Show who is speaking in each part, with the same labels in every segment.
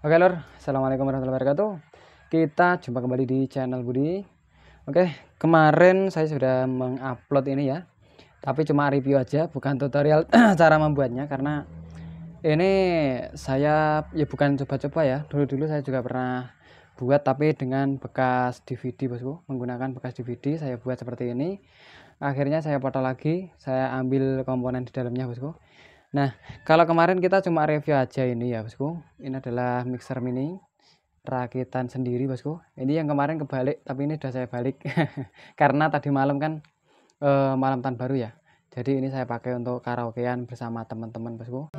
Speaker 1: Oke lor, assalamualaikum warahmatullahi wabarakatuh. Kita jumpa kembali di channel Budi. Oke, kemarin saya sudah mengupload ini ya, tapi cuma review aja, bukan tutorial cara membuatnya karena ini saya ya bukan coba-coba ya. Dulu-dulu saya juga pernah buat tapi dengan bekas DVD bosku, menggunakan bekas DVD saya buat seperti ini. Akhirnya saya potong lagi, saya ambil komponen di dalamnya bosku. Nah, kalau kemarin kita cuma review aja ini ya bosku. Ini adalah mixer mini rakitan sendiri bosku. Ini yang kemarin kebalik, tapi ini udah saya balik karena tadi malam kan malam tahun baru ya. Jadi ini saya pakai untuk karaokean bersama teman-teman bosku.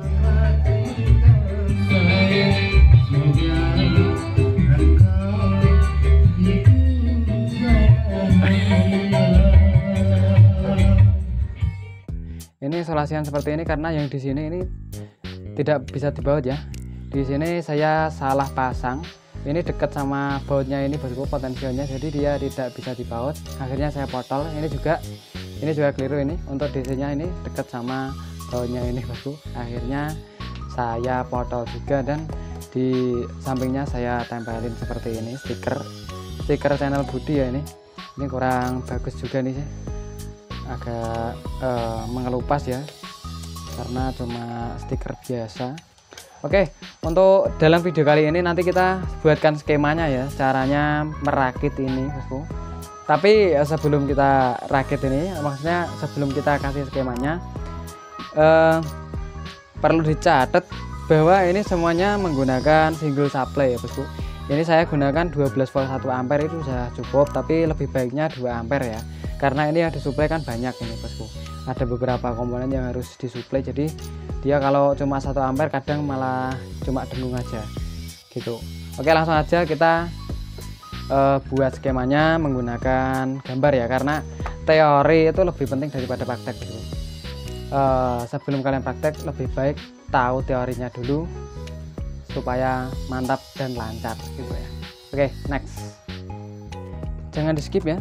Speaker 1: Ini isolasian seperti ini karena yang di sini ini tidak bisa dibaut ya. Di sini saya salah pasang. Ini dekat sama bautnya ini bosku, potensialnya, jadi dia tidak bisa dibaut. Akhirnya saya potol. Ini juga keliru ini untuk DC-nya ini dekat sama bautnya ini bosku. Akhirnya saya potol juga dan di sampingnya saya tempelin seperti ini stiker channel Budi ya ini. Ini kurang bagus juga nih sih. Agak mengelupas ya karena cuma stiker biasa. Oke, untuk dalam video kali ini nanti kita buatkan skemanya ya, caranya merakit ini bosku. Tapi sebelum kita rakit ini, maksudnya sebelum kita kasih skemanya, perlu dicatat bahwa ini semuanya menggunakan single supply ya bosku. Ini saya gunakan 12 volt 1 ampere itu sudah cukup, tapi lebih baiknya 2 ampere ya, karena ini yang disuplai kan banyak ini bosku. Ada beberapa komponen yang harus disuplai, jadi dia kalau cuma 1 ampere kadang malah cuma dengung aja gitu. Oke, langsung aja kita buat skemanya menggunakan gambar ya, karena teori itu lebih penting daripada praktek gitu. Sebelum kalian praktek lebih baik tahu teorinya dulu supaya mantap dan lancar gitu ya. Oke, next, jangan di skip ya.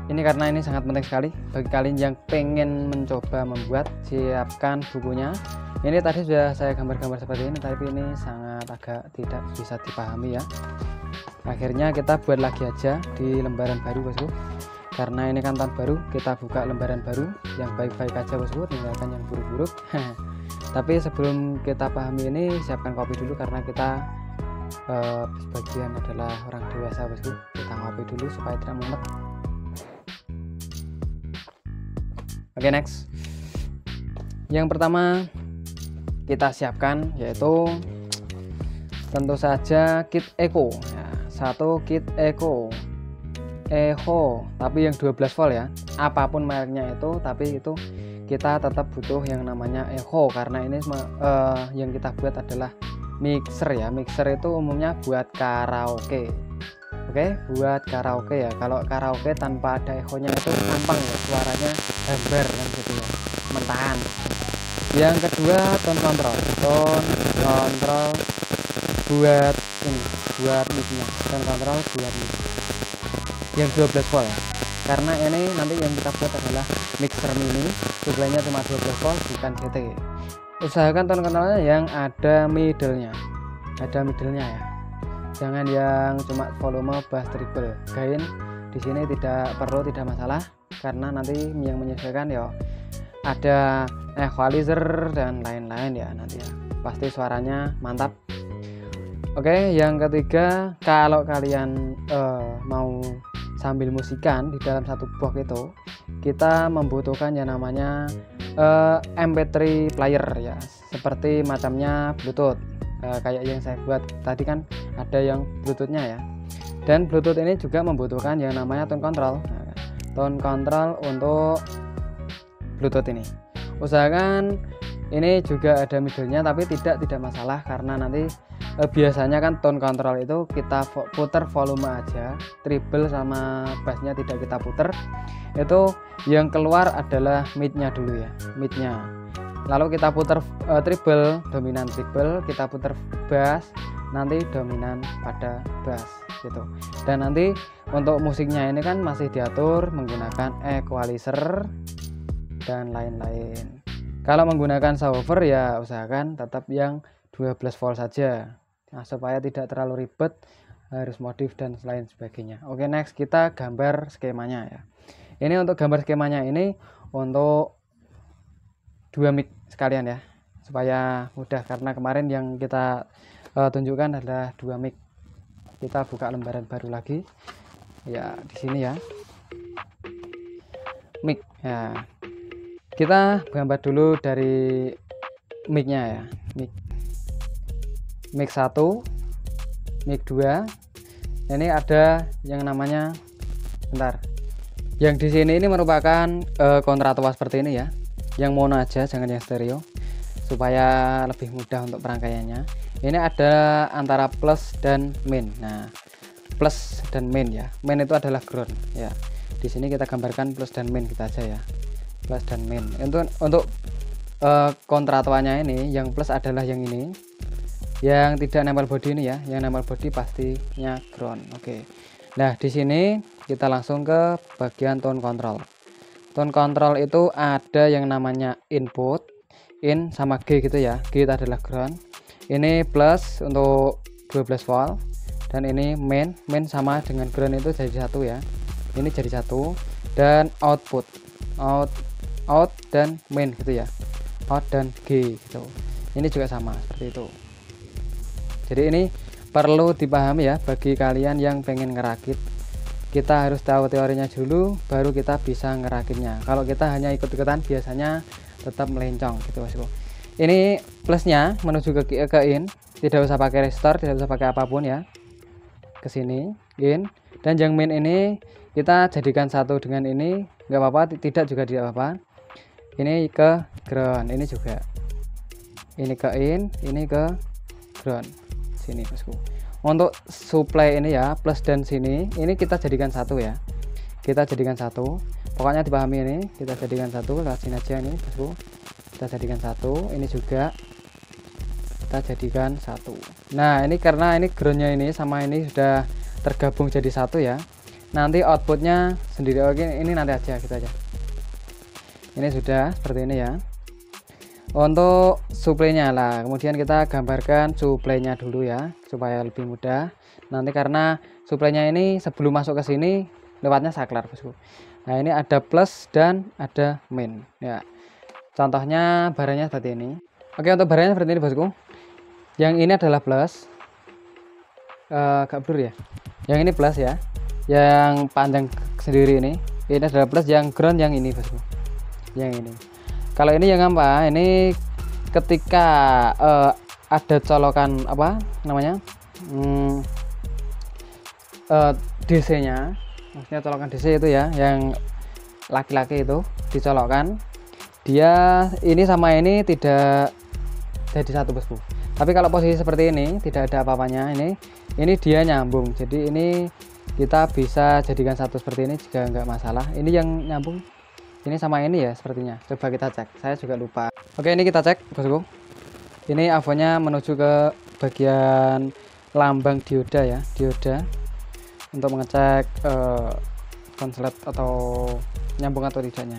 Speaker 1: Ini karena ini sangat penting sekali bagi kalian yang pengen mencoba membuat. Siapkan bukunya. Ini tadi sudah saya gambar-gambar seperti ini, tapi ini sangat agak tidak bisa dipahami ya. Akhirnya kita buat lagi aja di lembaran baru bosku, karena ini kan tahun baru, kita buka lembaran baru yang baik-baik aja bosku, tinggalkan yang buruk-buruk. Tapi sebelum kita pahami ini, siapkan kopi dulu karena kita sebagian adalah orang dewasa bosku. Kita ngopi dulu supaya tidak mumet. Oke, next, yang pertama kita siapkan yaitu tentu saja kit Eco ya, satu kit Eco tapi yang 12 volt ya, apapun mereknya itu, tapi itu kita tetap butuh yang namanya Eco karena ini yang kita buat adalah mixer ya. Mixer itu umumnya buat karaoke. Oke, buat karaoke ya. Kalau karaoke tanpa ada echo-nya itu gampang ya, suaranya hambar kan gitu ya, mentahan. Yang kedua tone control buat ini, buat mic-nya. Tone control buat mic yang 12 volt ya, karena ini nanti yang kita buat adalah mixer mini, suplainya cuma 12 volt bukan CT. Usahakan tone controlnya yang ada middle-nya ya, jangan yang cuma volume, bass, treble, gain di sini tidak masalah karena nanti yang menyesuaikan ya ada equalizer dan lain-lain ya, nanti ya pasti suaranya mantap. Oke, yang ketiga, kalau kalian mau sambil musikan di dalam satu box itu, kita membutuhkan yang namanya MP3 player ya, seperti macamnya Bluetooth. Kayak yang saya buat tadi kan ada yang Bluetoothnya ya, dan Bluetooth ini juga membutuhkan yang namanya tone control. Tone control untuk Bluetooth ini usahakan ini juga ada middle-nya, tapi tidak masalah karena nanti biasanya kan tone control itu kita putar volume aja, treble sama bassnya tidak kita putar. Itu yang keluar adalah mid-nya dulu ya, mid-nya. Lalu kita putar treble, dominan treble, kita putar bass, nanti dominan pada bass gitu. Dan nanti untuk musiknya ini kan masih diatur menggunakan equalizer dan lain-lain. Kalau menggunakan subwoofer ya usahakan tetap yang 12 volt saja, Nah, supaya tidak terlalu ribet harus modif dan lain sebagainya. Oke, next kita gambar skemanya ya. Ini untuk gambar skemanya ini untuk 2 mic sekalian ya, supaya mudah, karena kemarin yang kita tunjukkan adalah 2 mic. Kita buka lembaran baru lagi ya, di sini ya, mic ya. Kita gambar dulu dari mic-nya ya, mic 1, mic 2. Ini ada yang namanya, bentar, yang di sini ini merupakan kontratua seperti ini ya, yang mono aja, jangan yang stereo, supaya lebih mudah untuk perangkaiannya. Ini ada antara plus dan min. Nah, plus dan min ya, min itu adalah ground ya. Di sini kita gambarkan plus dan min kita aja ya, plus dan min. Untuk kontratuanya ini, yang plus adalah yang ini, yang tidak nempel body ini ya, yang nempel body pastinya ground. Oke. Nah, di sini kita langsung ke bagian tone control. Tone control itu ada yang namanya input, in sama G gitu ya. G itu adalah ground. Ini plus untuk 12 volt, dan ini main sama dengan ground itu jadi satu ya. Ini jadi satu, dan output, out dan main gitu ya. Out dan G gitu. Ini juga sama seperti itu. Jadi ini perlu dipahami ya bagi kalian yang pengen ngerakit. Kita harus tahu teorinya dulu, baru kita bisa ngerakitnya. Kalau kita hanya ikut-ikutan biasanya tetap melencong gitu bosku. Ini plusnya menuju ke in, tidak usah pakai restore, tidak usah pakai apapun ya. Ke sini in, dan yang main ini kita jadikan satu dengan ini, nggak apa-apa, tidak juga tidak apa-apa. Ini ke ground, ini juga. Ini ke in, ini ke ground. Sini bosku. Untuk supply ini ya, plus dan sini, ini kita jadikan satu ya. Kita jadikan satu. Pokoknya dipahami ini, kita jadikan satu, lewat sini aja ini bosku. Kita jadikan satu, ini juga kita jadikan satu. Nah, ini karena ini groundnya ini sama ini sudah tergabung jadi satu ya. Nanti outputnya sendiri. Oke, ini nanti aja gitu aja. Ini sudah seperti ini ya. Untuk supply-nya lah, kemudian kita gambarkan supply-nya dulu ya, supaya lebih mudah. Nanti karena supply-nya ini sebelum masuk ke sini lewatnya saklar bosku. Nah, ini ada plus dan ada min ya. Contohnya baranya seperti ini. Oke, untuk baranya seperti ini bosku. Yang ini adalah plus, agak blur ya. Yang ini plus ya, yang panjang sendiri ini adalah plus, yang ground yang ini bosku, yang ini. Kalau ini yang apa? Ini ketika ada colokan apa namanya, DC-nya, maksudnya colokan DC itu ya, yang laki-laki itu dicolokkan, dia ini sama ini tidak jadi satu bosku. Tapi kalau posisi seperti ini tidak ada apa-apanya, ini dia nyambung. Jadi ini kita bisa jadikan satu seperti ini juga nggak masalah. Ini yang nyambung ini sama ini ya sepertinya. Coba kita cek, saya juga lupa. Oke, ini kita cek bosku. Ini avonya menuju ke bagian lambang dioda ya, dioda, untuk mengecek konslet atau nyambung atau tidaknya.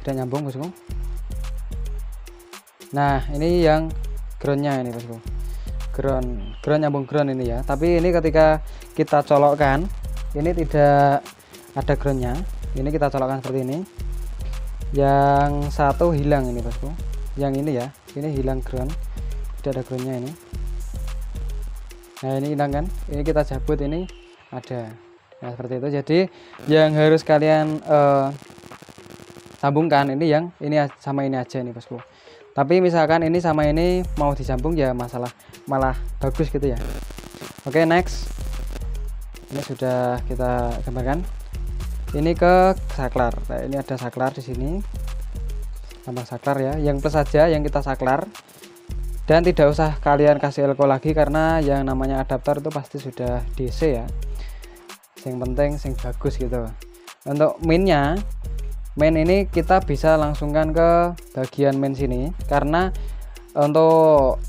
Speaker 1: Tidak nyambung bosku. Nah, ini yang groundnya ini bosku, ground nyambung ground ini ya. Tapi ini ketika kita colokkan, ini tidak ada groundnya. Ini kita colokkan seperti ini. Yang satu hilang ini bosku, yang ini ya, ini hilang ground, tidak ada groundnya ini. Nah, ini hilang kan, ini kita cabut, ini ada. Nah, seperti itu. Jadi yang harus kalian sambungkan ini yang ini sama ini aja ini bosku. Tapi misalkan ini sama ini mau disambung ya malah bagus gitu ya. Oke, next. Ini sudah kita gambarkan. Ini ke saklar. Nah, ini ada saklar di sini. Tambah saklar ya. Yang plus saja yang kita saklar. Dan tidak usah kalian kasih elko lagi karena yang namanya adaptor itu pasti sudah DC ya. Yang penting sing bagus gitu. Untuk minnya, main ini kita bisa langsungkan ke bagian main sini, karena untuk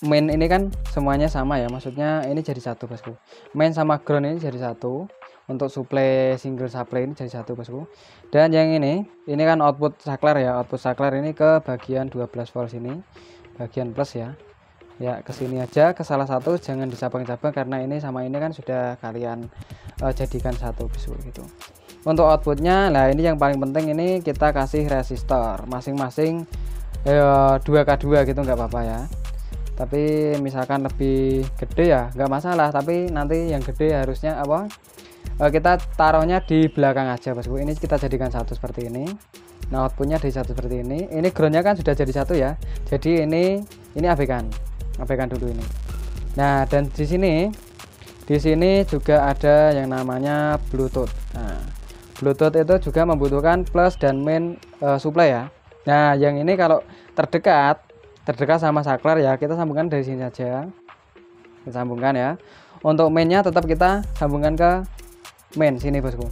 Speaker 1: main ini kan semuanya sama ya, maksudnya ini jadi satu bosku. Main sama ground ini jadi satu. untuk supply single supply ini jadi satu bosku. Dan yang ini kan output saklar ya, output saklar ini ke bagian 12 volt sini, bagian plus ya. Ya ke sini aja, ke salah satu, jangan disabang-sabang karena ini sama ini kan sudah kalian jadikan satu bosku gitu. Untuk outputnya, nah ini yang paling penting, ini kita kasih resistor masing-masing 2K2 gitu, nggak apa-apa ya. Tapi misalkan lebih gede ya nggak masalah, tapi nanti yang gede harusnya apa, kita taruhnya di belakang aja bosku. Ini kita jadikan satu seperti ini. Nah outputnya di satu seperti ini. Ini groundnya kan sudah jadi satu ya, jadi ini abaikan dulu ini. Nah dan di sini juga ada yang namanya Bluetooth. Nah Bluetooth itu juga membutuhkan plus dan main supply ya. Nah yang ini kalau terdekat sama saklar ya, kita sambungkan dari sini saja, kita sambungkan ya. Untuk mainnya tetap kita sambungkan ke main sini bosku.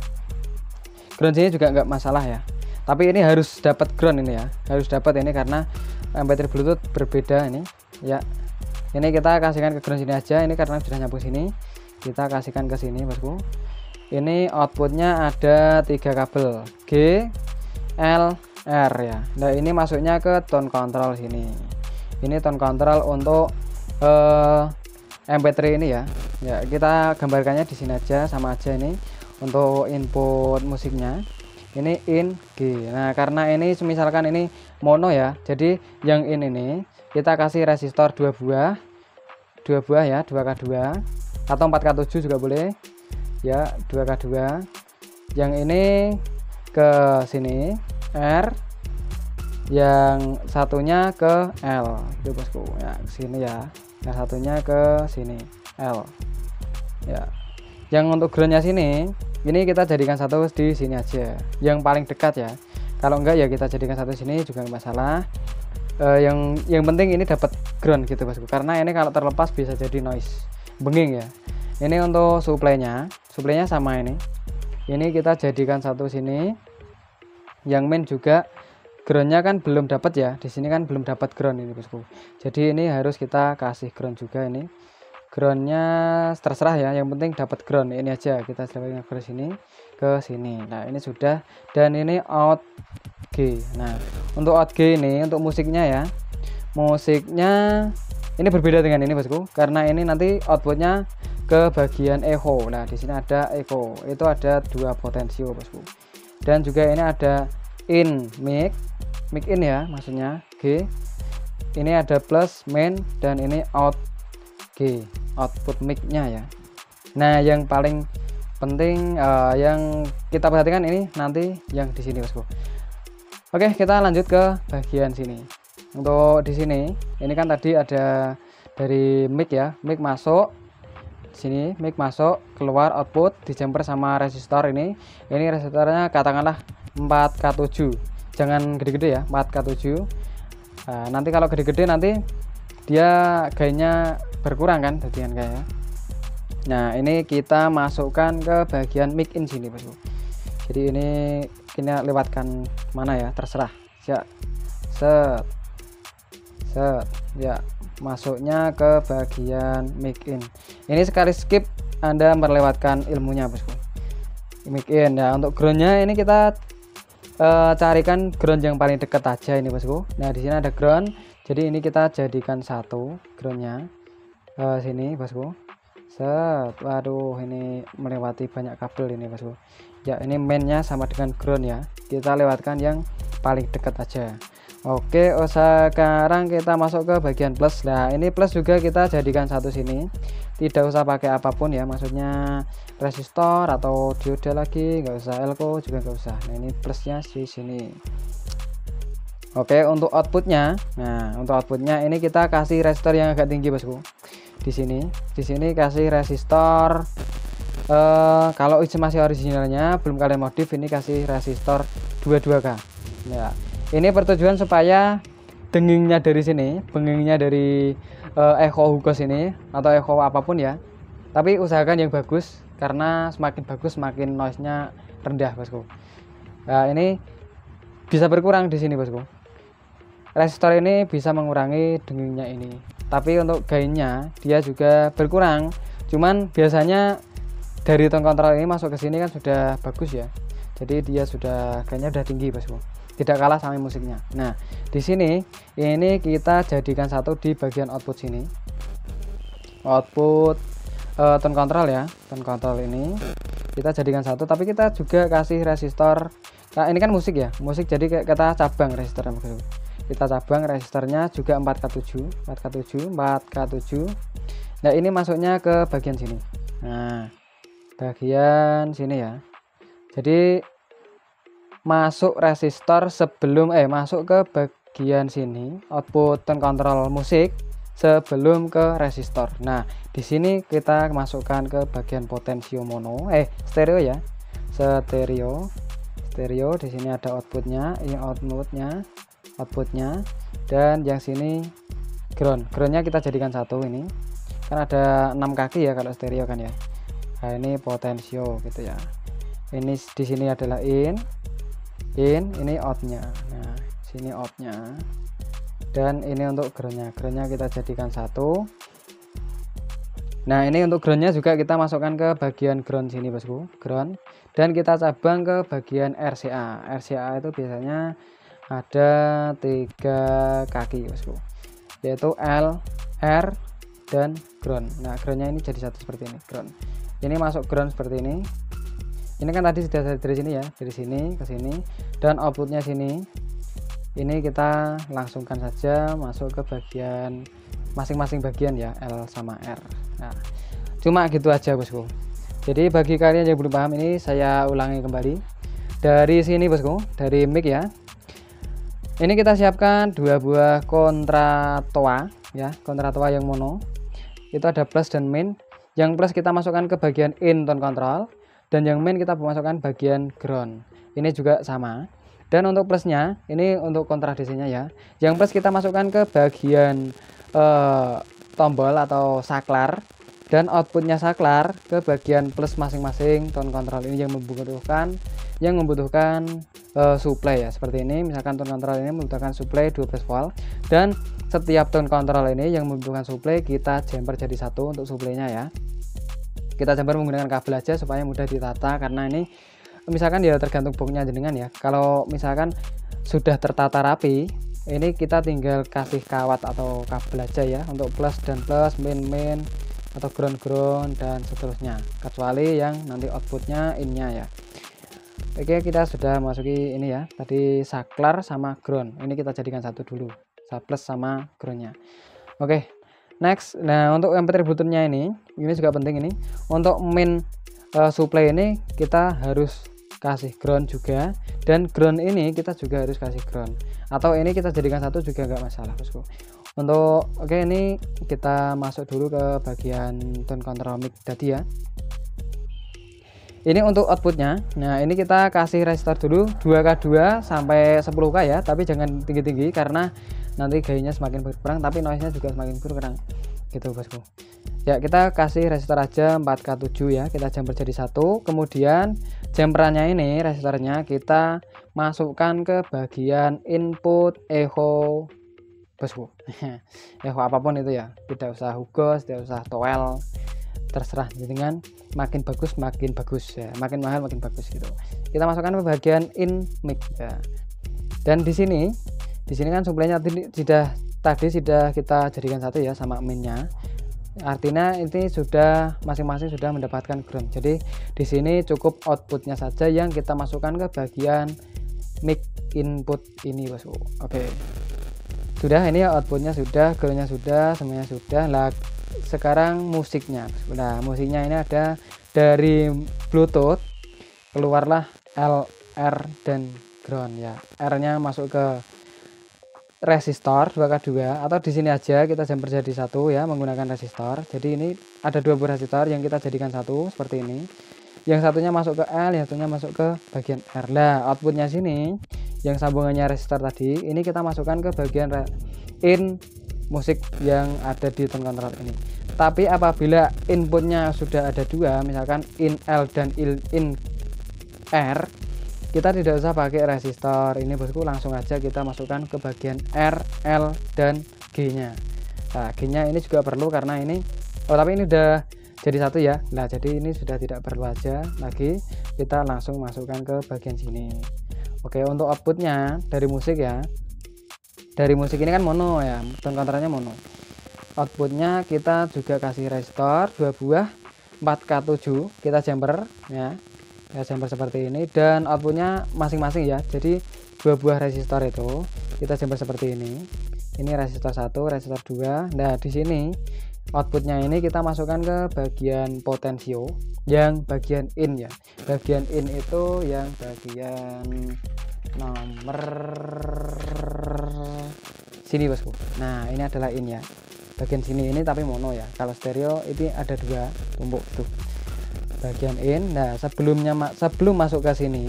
Speaker 1: Ground sini juga nggak masalah ya, tapi ini harus dapat ground ini ya, harus dapat ini karena MP3 Bluetooth berbeda ini ya. Ini kita kasihkan ke ground sini aja, ini karena sudah nyambung sini, kita kasihkan ke sini bosku. Ini outputnya ada 3 kabel G, L, R ya. Nah ini masuknya ke tone control sini. Ini tone control untuk MP3 ini ya. Ya kita gambarkannya di sini aja, sama aja ini untuk input musiknya. Ini in G. Nah karena ini misalkan ini mono ya, jadi yang ini kita kasih resistor 2 buah ya, 2K2 atau 4K7 juga boleh ya, 2K2. Yang ini ke sini R, yang satunya ke L itu bosku ya, ke sini ya, yang satunya ke sini L ya. Yang untuk groundnya sini, ini kita jadikan satu di sini aja, yang paling dekat ya. Kalau enggak ya kita jadikan satu sini juga nggak masalah. Yang penting ini dapat ground gitu bosku, karena ini kalau terlepas bisa jadi noise benging ya. Ini untuk supply-nya sama ini kita jadikan satu sini. Yang main juga groundnya kan belum dapat ya, di sini kan belum dapat ground ini bosku, jadi ini harus kita kasih ground juga. Ini groundnya terserah ya, yang penting dapat ground. Ini aja kita sambungkan ke sini, ke sini. Nah ini sudah, dan ini out G. Nah untuk out G ini untuk musiknya ya, musiknya ini berbeda dengan ini bosku, karena ini nanti outputnya ke bagian echo. Nah di sini ada echo, itu ada 2 potensio bosku. Dan juga ini ada in mic in ya, maksudnya G. Ini ada plus main, dan ini out G, output mic-nya ya. Nah yang paling penting yang kita perhatikan ini nanti yang di sini bosku. Oke kita lanjut ke bagian sini. Untuk di sini ini kan tadi ada dari mic ya, mic masuk sini, mic masuk, keluar output, dijumper sama resistor ini resistornya katakanlah 4K7, jangan gede-gede ya, 4K7. Nah, nanti kalau gede-gede nanti dia gainnya berkurang kan jadian kayak. Nah ini kita masukkan ke bagian mic in sini bosku. Jadi ini kita lewatkan mana ya, terserah ya, set ya, masuknya ke bagian mic in. Ini sekali skip Anda melewatkan ilmunya bosku. Mic in ya. Untuk groundnya ini kita carikan ground yang paling dekat aja ini bosku. Nah di sini ada ground, jadi ini kita jadikan satu groundnya sini bosku. Set, waduh ini melewati banyak kabel ini bosku. Ya ini mainnya sama dengan ground ya, kita lewatkan yang paling dekat aja. Oke, sekarang kita masuk ke bagian plus. Nah ini plus juga kita jadikan satu sini, tidak usah pakai apapun ya, maksudnya resistor atau dioda lagi nggak usah, elko juga nggak usah. Nah ini plusnya di sini. Oke untuk outputnya, nah untuk outputnya ini kita kasih resistor yang agak tinggi bosku. Di sini kasih resistor kalau masih originalnya belum kalian modif, ini kasih resistor 22K ya. Ini pertujuan supaya dengingnya dari sini, bengingnya dari echo hukos ini atau echo apapun ya, tapi usahakan yang bagus, karena semakin bagus semakin noise nya rendah bosku. Nah ini bisa berkurang di sini bosku, resistor ini bisa mengurangi dengingnya ini, tapi untuk gainnya dia juga berkurang, cuman biasanya dari tone control ini masuk ke sini kan sudah bagus ya. Jadi dia sudah kayaknya udah tinggi bosku, tidak kalah sama musiknya. Nah di sini ini kita jadikan satu di bagian output sini, output tone control ya, tone control ini kita jadikan satu, tapi kita juga kasih resistor. Nah ini kan musik ya, musik, jadi kita cabang resistornya bosku. Kita cabang resistornya juga 4K7. Nah ini masuknya ke bagian sini, nah bagian sini ya. Jadi masuk resistor sebelum masuk ke bagian sini, output tone control musik sebelum ke resistor. Nah di sini kita masukkan ke bagian potensio mono stereo ya, stereo. Di sini ada outputnya, ini outputnya, dan yang sini groundnya kita jadikan satu. Ini kan ada 6 kaki ya kalau stereo kan ya. Nah ini potensio gitu ya. Ini di sini adalah in, ini outnya. Nah sini outnya, dan ini untuk groundnya kita jadikan satu. Nah ini untuk groundnya juga kita masukkan ke bagian ground sini bosku, ground, dan kita cabang ke bagian RCA. RCA itu biasanya ada 3 kaki bosku, yaitu L, R, dan ground. Nah groundnya ini jadi satu seperti ini, ground. Ini masuk ground seperti ini. Ini kan tadi sudah dari sini ya, dari sini ke sini, dan outputnya sini. Ini kita langsungkan saja masuk ke bagian masing-masing bagian ya, L sama R. Nah cuma gitu aja bosku. Jadi bagi kalian yang belum paham, ini saya ulangi kembali dari sini bosku, dari mic ya. Ini kita siapkan 2 buah kontratoa ya, kontratoa yang mono. Itu ada plus dan min. Yang plus kita masukkan ke bagian in tone control, dan yang min kita masukkan bagian ground. Ini juga sama. Dan untuk plusnya ini untuk kontra DC-nya ya. Yang plus kita masukkan ke bagian tombol atau saklar, dan outputnya saklar ke bagian plus masing-masing tone control ini yang membutuhkan supply ya, seperti ini. Misalkan tone control ini membutuhkan supply 12 volt, dan setiap tone control ini yang membutuhkan supply kita jumper jadi satu untuk supply-nya ya. Kita jumper menggunakan kabel aja supaya mudah ditata, karena ini misalkan ya tergantung boxnya jenengan ya. Kalau misalkan sudah tertata rapi, ini kita tinggal kasih kawat atau kabel aja ya, untuk plus dan plus, min atau ground dan seterusnya, kecuali yang nanti outputnya innya ya. Oke, kita sudah masuki ini ya, tadi saklar sama ground, ini kita jadikan satu dulu, plus sama groundnya. Oke, next. Nah untuk MP3 bluetoothnya ini juga penting. Ini untuk main supply ini kita harus kasih ground juga, dan ground ini kita juga harus kasih ground, atau ini kita jadikan satu juga nggak masalah bosku. Untuk ini kita masuk dulu ke bagian tone control mic tadi ya. Ini untuk outputnya. Nah ini kita kasih resistor dulu 2K2 sampai 10K ya, tapi jangan tinggi-tinggi karena nanti gainnya semakin berkurang, tapi noise nya juga semakin berkurang gitu bosku ya. Kita kasih resistor aja 4K7 ya, kita jumper jadi satu. Kemudian jumperannya ini, resistornya kita masukkan ke bagian input echo bosku. Echo apapun itu ya, tidak usah hugos, tidak usah towel, terserah dengan makin bagus ya, makin mahal makin bagus gitu. Kita masukkan ke bagian in mic ya. Dan di sini kan supply-nya tadi sudah kita jadikan satu ya sama minnya. Artinya ini sudah masing-masing sudah mendapatkan ground. Jadi di sini cukup outputnya saja yang kita masukkan ke bagian mic input ini bosku. Oke. Sudah, ini outputnya sudah, groundnya sudah, semuanya sudah. Lah sekarang musiknya. Nah musiknya ini ada dari Bluetooth, keluarlah L, R, dan ground ya. R-nya masuk ke resistor 2K2, atau di sini aja kita jumper jadi satu ya menggunakan resistor. Jadi ini ada 2 buah resistor yang kita jadikan satu seperti ini. Yang satunya masuk ke L, yang satunya masuk ke bagian R. Nah outputnya sini yang sambungannya resistor tadi, ini kita masukkan ke bagian in musik yang ada di tone control ini. Tapi apabila inputnya sudah ada 2, misalkan in L dan in R, kita tidak usah pakai resistor ini bosku, langsung aja kita masukkan ke bagian R, L, dan G nya. Nah G nya ini juga perlu karena ini tapi ini udah jadi satu ya. Nah, jadi ini sudah tidak perlu aja lagi, kita langsung masukkan ke bagian sini. Oke, untuk outputnya dari musik ya, dari musik ini kan mono ya, tone counternya mono. Outputnya kita juga kasih resistor 2 buah 4K7, kita jumper ya, jumper seperti ini, dan outputnya masing-masing ya. Jadi 2 buah resistor itu kita jumper seperti ini. Ini resistor 1, resistor 2. Nah, di sini outputnya ini kita masukkan ke bagian potensio yang bagian in ya. Bagian in itu yang bagian nomor sini bosku. Nah, ini adalah in ya. Bagian sini ini tapi mono ya. Kalau stereo ini ada 2 tumpuk tuh. Bagian in. Nah, sebelum masuk ke sini,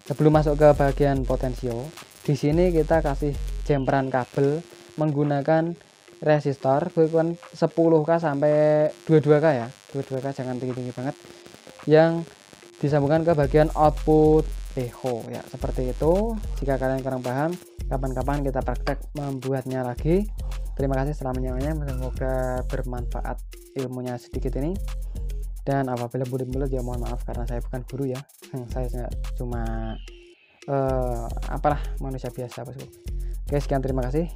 Speaker 1: sebelum masuk ke bagian potensio, di sini kita kasih jemperan kabel menggunakan resistor bukan 10K sampai 22K ya. 22K, jangan tinggi-tinggi banget. Yang disambungkan ke bagian output echo ya, seperti itu. Jika kalian kurang paham, kapan-kapan kita praktek membuatnya lagi. Terima kasih setelah menyimaknya, semoga bermanfaat ilmunya sedikit ini. Dan apabila bulat-bulat ya mohon maaf karena saya bukan guru ya. Saya cuma manusia biasa bosku. Oke, sekian, terima kasih.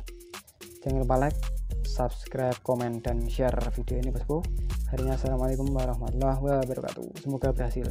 Speaker 1: Jangan lupa like, subscribe, komen, dan share video ini bosku. Harinya assalamualaikum warahmatullahi wabarakatuh. Semoga berhasil.